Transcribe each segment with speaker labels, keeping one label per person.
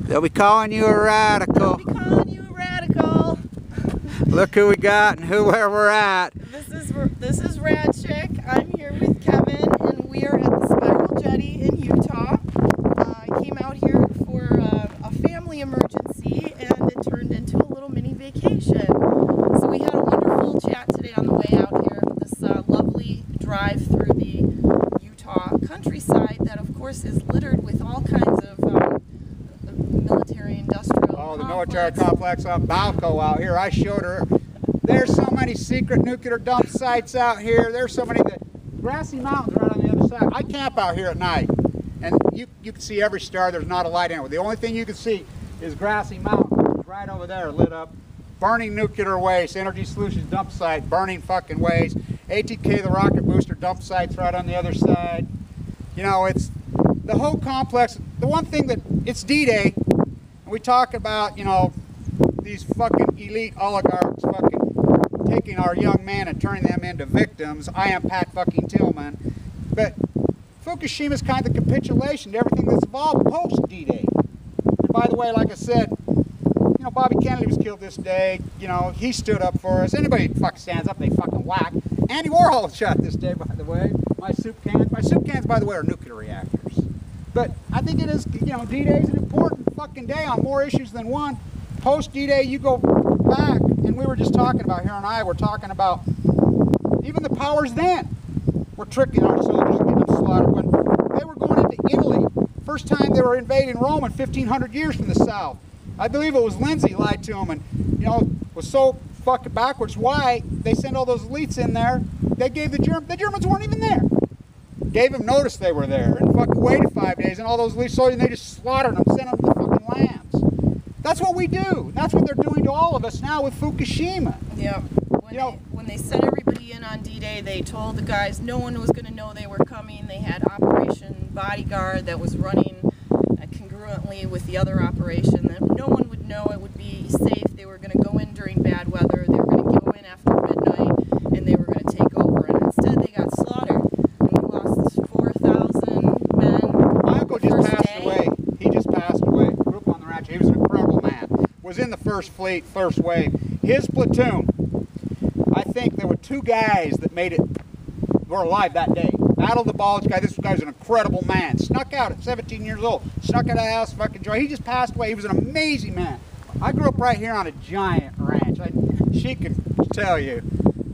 Speaker 1: They'll be calling you a radical.
Speaker 2: They'll be calling you a radical.
Speaker 1: Look who we got and where we're at.
Speaker 2: This is Radchick. I'm here with Kevin, and we are at the Spiral Jetty in Utah. I came out here for a family emergency, and it turned into a little mini vacation. So we had a wonderful chat today on the way out here. This lovely drive through the Utah countryside that, of course, is littered with all kinds of military-industrial
Speaker 1: Oh, the military complex on Balco out here. I showed her. There's so many secret nuclear dump sites out here. There's so many. Grassy Mountains right on the other side. I camp out here at night, and you can see every star. There's not a light anywhere. The only thing you can see is Grassy Mountain right over there, lit up. Burning nuclear waste, Energy Solutions dump site, burning fucking waste. ATK, the rocket booster dump sites right on the other side. You know, it's the whole complex. The one thing that it's D-Day, and we talk about, you know, these fucking elite oligarchs fucking taking our young men and turning them into victims. I am Pat fucking Tillman. But Fukushima is kind of the capitulation to everything that's evolved post D-Day. And by the way, like I said, you know, Bobby Kennedy was killed this day. You know, he stood up for us. Anybody fucking stands up, they fucking whack. Andy Warhol was shot this day, by the way. My soup cans, by the way, are nuclear reactors. But I think it is, you know, D-Day is an important fucking day on more issues than one. Post D-Day, you go back, and we were just talking about, here and I were talking about, even the powers then were tricking our soldiers and getting them slaughtered when they were going into Italy. First time they were invading Rome in 1500 years from the south. I believe it was Lindsay lied to them and, you know, was so fucking backwards. Why? They sent all those elites in there. They gave the Germans weren't even there. Gave them notice they were there and fucking waited 5 days, and all those elite soldiers, and they just slaughtered them, sent them to the fucking lambs. That's what we do. That's what they're doing to all of us now with Fukushima.
Speaker 2: Yeah. When they sent everybody in on D-Day, they told the guys no one was going to know they were coming. They had Operation Bodyguard that was running congruently with the other operation. That no one would know. It would be safe. They were going to go in during bad weather. They were going to go in after midnight, and they were going to take over. And instead, they got slaughtered. And we lost 4,000 men.
Speaker 1: My uncle just passed away. He just passed away. Grew up on the ranch. He was an incredible man. Was in the first fleet, first wave. His platoon, I think there were 2 guys that made it, were alive that day. Battle of the Bulge guy. This guy's an incredible man. Snuck out at 17 years old. Snuck out of the house, fucking joy. He just passed away. He was an amazing man. I grew up right here on a giant ranch. She can tell you,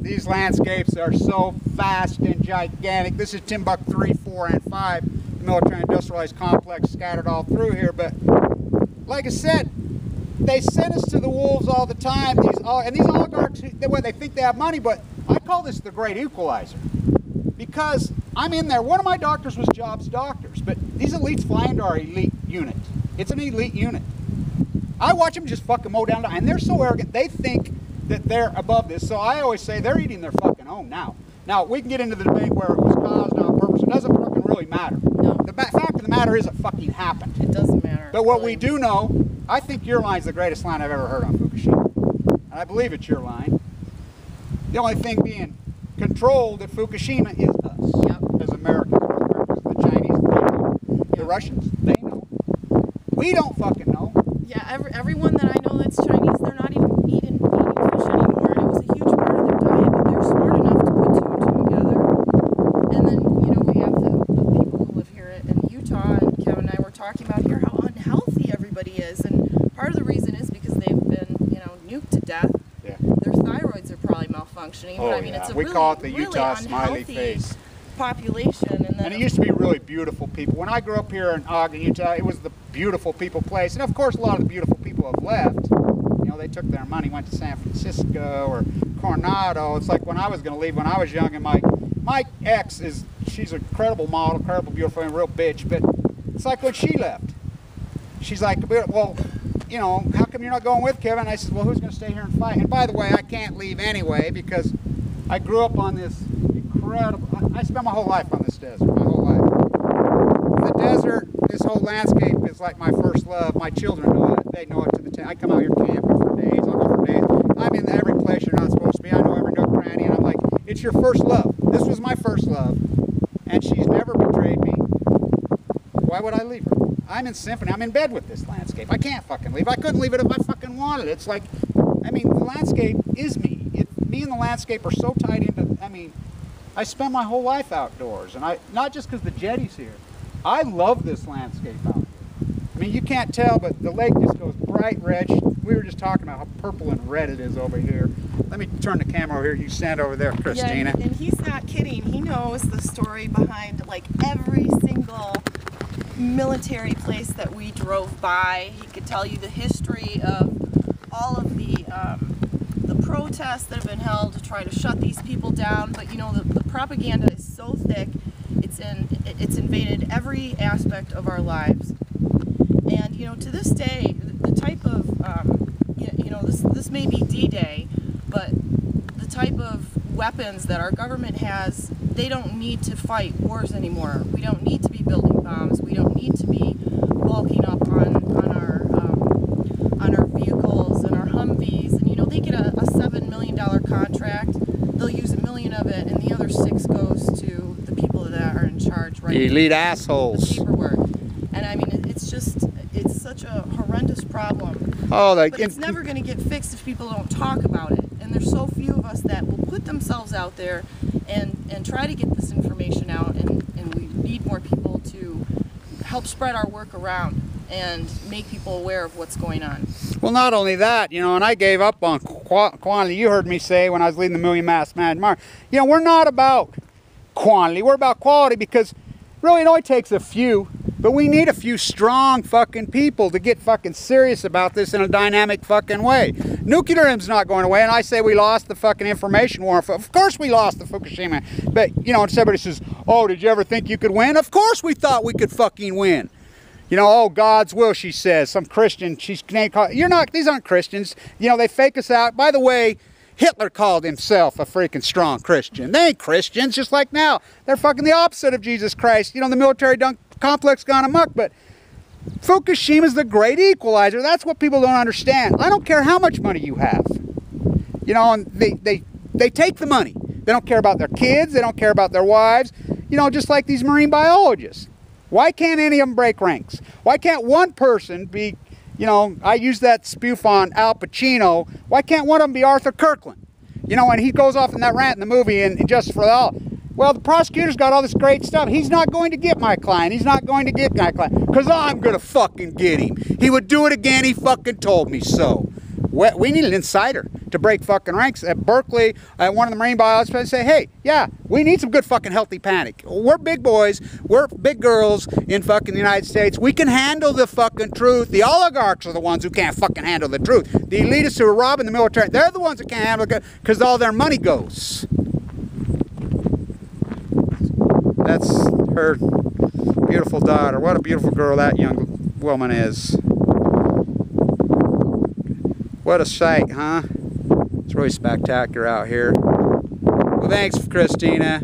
Speaker 1: these landscapes are so vast and gigantic. This is Timbuk 3, 4, and 5, the military industrialized complex scattered all through here. But like I said, they send us to the wolves all the time. These oligarchs, they think they have money, but I call this the great equalizer. Because I'm in there. One of my doctors was Jobs doctors, but these elites fly into our elite unit. It's an elite unit. I watch them just fucking mow down, and they're so arrogant, they think that they're above this. So I always say they're eating their fucking own now. Now, we can get into the debate where it was caused on purpose. It doesn't fucking really matter.
Speaker 2: No.
Speaker 1: The fact of the matter is it fucking happened.
Speaker 2: It doesn't matter.
Speaker 1: But what we do know, I think your line's the greatest line I've ever heard on Fukushima. And I believe it's your line. The only thing being controlled at Fukushima is us,
Speaker 2: Yep.
Speaker 1: as Americans. The Chinese, they know. The Russians, they know. We don't fucking know.
Speaker 2: Yeah, everyone that I know that's Chinese, they're not even eating fish anymore. And it was a huge part of their diet, but they're smart enough to put 2 and 2 together. And then, you know, we have the people who live here in Utah, and Kevin and I were talking about here how unhealthy everybody is. And part of the reason is because they've been, you know, nuked to death.
Speaker 1: Yeah.
Speaker 2: Their thyroids are probably malfunctioning.
Speaker 1: Oh,
Speaker 2: but I mean,
Speaker 1: yeah.
Speaker 2: it's a
Speaker 1: We
Speaker 2: really,
Speaker 1: call it the
Speaker 2: really
Speaker 1: Utah smiley
Speaker 2: unhealthy
Speaker 1: face.
Speaker 2: population.
Speaker 1: And it used to be really beautiful people. When I grew up here in Ogden, Utah, it was the beautiful people place. And of course, a lot of the beautiful people have left. You know, they took their money, went to San Francisco or Coronado. It's like when I was going to leave when I was young, and my ex she's an incredible model, incredible, beautiful, and a real bitch. But it's like when she left. She's like, well, you know, how come you're not going with Kevin? And I said, well, who's going to stay here and fight? And by the way, I can't leave anyway because I grew up on this incredible, I spent my whole life on this desert, my whole life. The desert, this whole landscape is like my first love. My children know it. They know it to the tent. I come out here camping for days. I'll go for days. I'm in every place you're not supposed to be. I know every nook, cranny, and I'm like, it's your first love. This was my first love, and she's never betrayed me. Why would I leave her? I'm in symphony. I'm in bed with this landscape. I can't fucking leave. I couldn't leave it if I fucking wanted. It's like, I mean, the landscape is me. Me and the landscape are so tied into, I mean, I spend my whole life outdoors. And not just because the jetty's here. I love this landscape out here. I mean, you can't tell, but the lake just goes bright red. We were just talking about how purple and red it is over here. Let me turn the camera over here. You stand over there, Christina.
Speaker 2: Yeah, and he's not kidding. He knows the story behind like every single military place that we drove by. He could tell you the history of all of the protests that have been held to try to shut these people down. But you know, the propaganda is so thick, it's invaded every aspect of our lives. And you know, to this day, the type of you know, this may be D-Day, but the type of weapons that our government has, they don't need to fight wars anymore. We don't need to be building bombs. We don't need to be bulking up on our vehicles and our Humvees. And you know, they get a $7 million contract. They'll use $1 million of it, and the other $6 million goes to the people that are in charge, right?
Speaker 1: The elite assholes.
Speaker 2: The paperwork. And I mean, it's such a horrendous problem.
Speaker 1: Oh, like,
Speaker 2: but it's never going to get fixed if people don't talk about it. And there's so few of us that will put themselves out there and try to get this information out. And we need more people to help spread our work around and make people aware of what's going on.
Speaker 1: Well, not only that, you know, and I gave up on quantity. You heard me say when I was leading the Million Mass Man Mars, you know, we're not about quantity, we're about quality, because really it only takes a few, but we need a few strong fucking people to get fucking serious about this in a dynamic fucking way. Nuclearism's not going away, and I say we lost the fucking information war. Of course we lost the Fukushima, but, you know, and somebody says, oh, did you ever think you could win? Of course we thought we could fucking win. You know, oh, God's will, she says. Some Christian, you're not, these aren't Christians. You know, they fake us out. By the way, Hitler called himself a freaking strong Christian. They ain't Christians, just like now. They're fucking the opposite of Jesus Christ. You know, the military complex gone amok, but Fukushima's the great equalizer. That's what people don't understand. I don't care how much money you have. You know, and they take the money. They don't care about their kids. They don't care about their wives. You know, just like these marine biologists. Why can't any of them break ranks? Why can't one person be, you know, I use that spoof on Al Pacino. Why can't one of them be Arthur Kirkland? You know, and he goes off in that rant in the movie and Justice for All. Well, the prosecutor's got all this great stuff. He's not going to get my client. He's not going to get my client. Because I'm going to fucking get him. He would do it again. He fucking told me so. We need an insider to break fucking ranks. At Berkeley, one of the marine biologists say, hey, yeah, we need some good fucking healthy panic. We're big boys. We're big girls in fucking the United States. We can handle the fucking truth. The oligarchs are the ones who can't fucking handle the truth. The elitists who are robbing the military, they're the ones that can't handle it because all their money goes. That's her beautiful daughter. What a beautiful girl that young woman is. What a sight, huh? It's really spectacular out here. Well, thanks, Christina,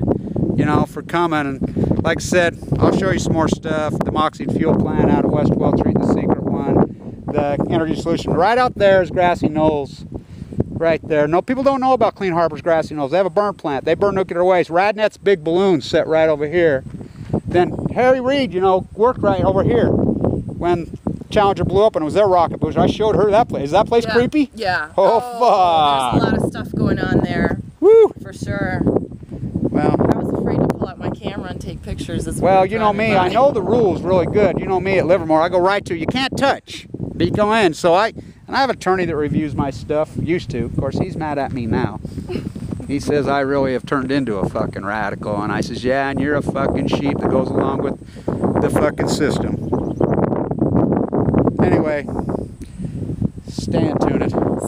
Speaker 1: you know, for coming. And like I said, I'll show you some more stuff. The Moxie fuel plant out at West 12th Street, the secret one. The energy solution. Right out there is Grassy Knolls. Right there. No, people don't know about Clean Harbor's Grassy Knolls. They have a burn plant. They burn nuclear waste. Radnet's big balloon set right over here. Then Harry Reid, you know, worked right over here when Challenger blew up and it was their rocket booster. I showed her that place. Is that place creepy?
Speaker 2: Yeah.
Speaker 1: Oh, fuck.
Speaker 2: There's a lot of stuff going on there.
Speaker 1: Woo!
Speaker 2: For sure.
Speaker 1: Well,
Speaker 2: I was afraid to pull out my camera and take pictures.
Speaker 1: Well, you know me. I know the rules really good. You know me at Livermore. I go right to you can't touch. But you go in. So I have an attorney that reviews my stuff. Used to. Of course, he's mad at me now. He says I really have turned into a fucking radical. And I says, yeah, and you're a fucking sheep that goes along with the fucking system. Anyway, stay tuned.